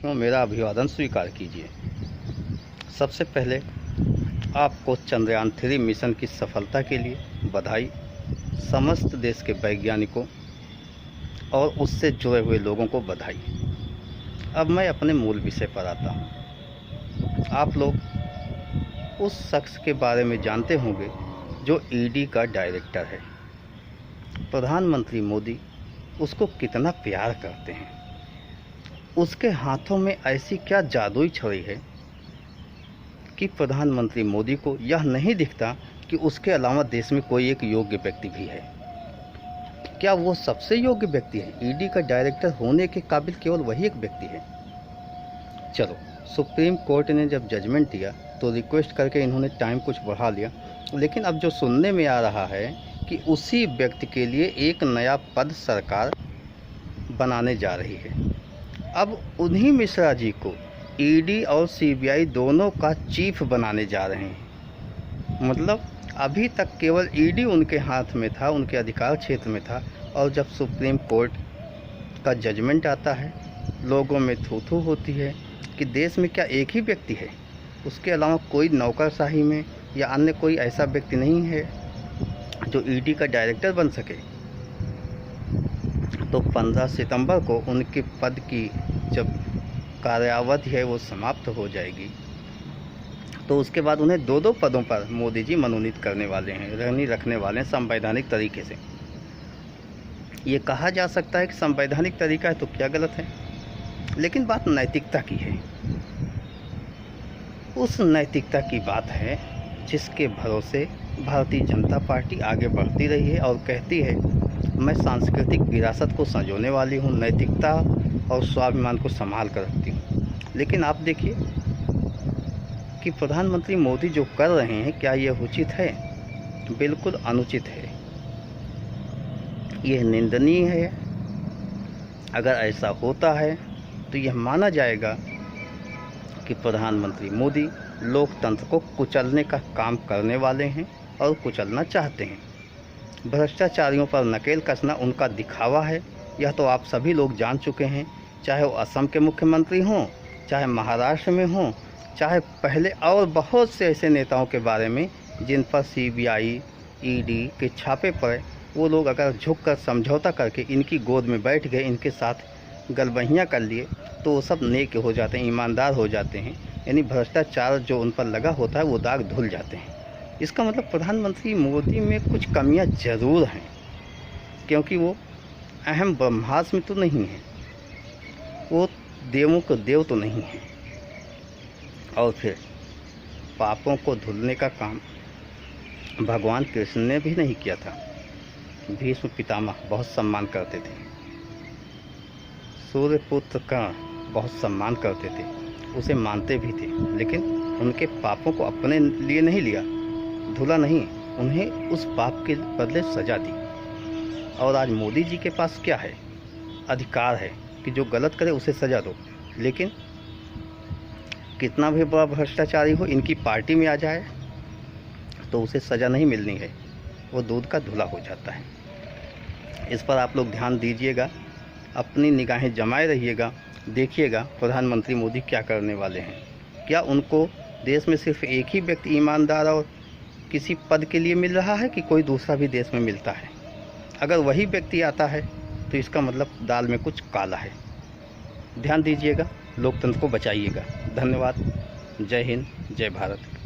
तो मेरा अभिवादन स्वीकार कीजिए। सबसे पहले आपको चंद्रयान-3 मिशन की सफलता के लिए बधाई। समस्त देश के वैज्ञानिकों और उससे जुड़े हुए लोगों को बधाई। अब मैं अपने मूल विषय पर आता हूँ। आप लोग उस शख्स के बारे में जानते होंगे जो ईडी का डायरेक्टर है। प्रधानमंत्री मोदी उसको कितना प्यार करते हैं। उसके हाथों में ऐसी क्या जादुई छड़ी है कि प्रधानमंत्री मोदी को यह नहीं दिखता कि उसके अलावा देश में कोई एक योग्य व्यक्ति भी है। क्या वो सबसे योग्य व्यक्ति है? ईडी का डायरेक्टर होने के काबिल केवल वही एक व्यक्ति है। चलो, सुप्रीम कोर्ट ने जब जजमेंट दिया तो रिक्वेस्ट करके इन्होंने टाइम कुछ बढ़ा लिया, लेकिन अब जो सुनने में आ रहा है कि उसी व्यक्ति के लिए एक नया पद सरकार बनाने जा रही है। अब उन्हीं मिश्रा जी को ईडी और सीबीआई दोनों का चीफ बनाने जा रहे हैं। मतलब अभी तक केवल ईडी उनके हाथ में था, उनके अधिकार क्षेत्र में था, और जब सुप्रीम कोर्ट का जजमेंट आता है लोगों में थू-थू होती है कि देश में क्या एक ही व्यक्ति है, उसके अलावा कोई नौकरशाही में या अन्य कोई ऐसा व्यक्ति नहीं है जो ईडी का डायरेक्टर बन सके। तो 15 सितंबर को उनके पद की जब कार्यावधि है वो समाप्त हो जाएगी, तो उसके बाद उन्हें दो पदों पर मोदी जी मनोनीत करने वाले हैं, रखने वाले हैं संवैधानिक तरीके से। ये कहा जा सकता है कि संवैधानिक तरीका है तो क्या गलत है, लेकिन बात नैतिकता की है। उस नैतिकता की बात है जिसके भरोसे भारतीय जनता पार्टी आगे बढ़ती रही है और कहती है मैं सांस्कृतिक विरासत को संजोने वाली हूँ, नैतिकता और स्वाभिमान को संभाल कर रखती हूँ। लेकिन आप देखिए कि प्रधानमंत्री मोदी जो कर रहे हैं, क्या यह उचित है? बिल्कुल अनुचित है, यह निंदनीय है। अगर ऐसा होता है तो यह माना जाएगा कि प्रधानमंत्री मोदी लोकतंत्र को कुचलने का काम करने वाले हैं और कुचलना चाहते हैं। भ्रष्टाचारियों पर नकेल कसना उनका दिखावा है, यह तो आप सभी लोग जान चुके हैं। चाहे वो असम के मुख्यमंत्री हों, चाहे महाराष्ट्र में हों, चाहे पहले और बहुत से ऐसे नेताओं के बारे में जिन पर सीबीआई ईडी के छापे पड़े, वो लोग अगर झुककर समझौता करके इनकी गोद में बैठ गए, इनके साथ गलबहियाँ कर लिए, तो वो सब नेक हो जाते हैं, ईमानदार हो जाते हैं। यानी भ्रष्टाचार जो उन पर लगा होता है वो दाग धुल जाते हैं। इसका मतलब प्रधानमंत्री मोदी में कुछ कमियां ज़रूर हैं, क्योंकि वो अहम ब्रह्मास्त्र में तो नहीं है, वो देवों को देव तो नहीं है। और फिर पापों को धुलने का काम भगवान कृष्ण ने भी नहीं किया था। भीष्म पितामह बहुत सम्मान करते थे, सूर्यपुत्र का बहुत सम्मान करते थे, उसे मानते भी थे, लेकिन उनके पापों को अपने लिए नहीं लिया, धुला नहीं, उन्हें उस पाप के बदले सजा दी। और आज मोदी जी के पास क्या है? अधिकार है कि जो गलत करे उसे सजा दो, लेकिन कितना भी बड़ा भ्रष्टाचारी हो, इनकी पार्टी में आ जाए तो उसे सज़ा नहीं मिलनी है, वो दूध का धुला हो जाता है। इस पर आप लोग ध्यान दीजिएगा, अपनी निगाहें जमाए रहिएगा, देखिएगा प्रधानमंत्री मोदी क्या करने वाले हैं। क्या उनको देश में सिर्फ एक ही व्यक्ति ईमानदार और किसी पद के लिए मिल रहा है कि कोई दूसरा भी देश में मिलता है? अगर वही व्यक्ति आता है तो इसका मतलब दाल में कुछ काला है। ध्यान दीजिएगा, लोकतंत्र को बचाइएगा। धन्यवाद। जय हिंद, जय भारत।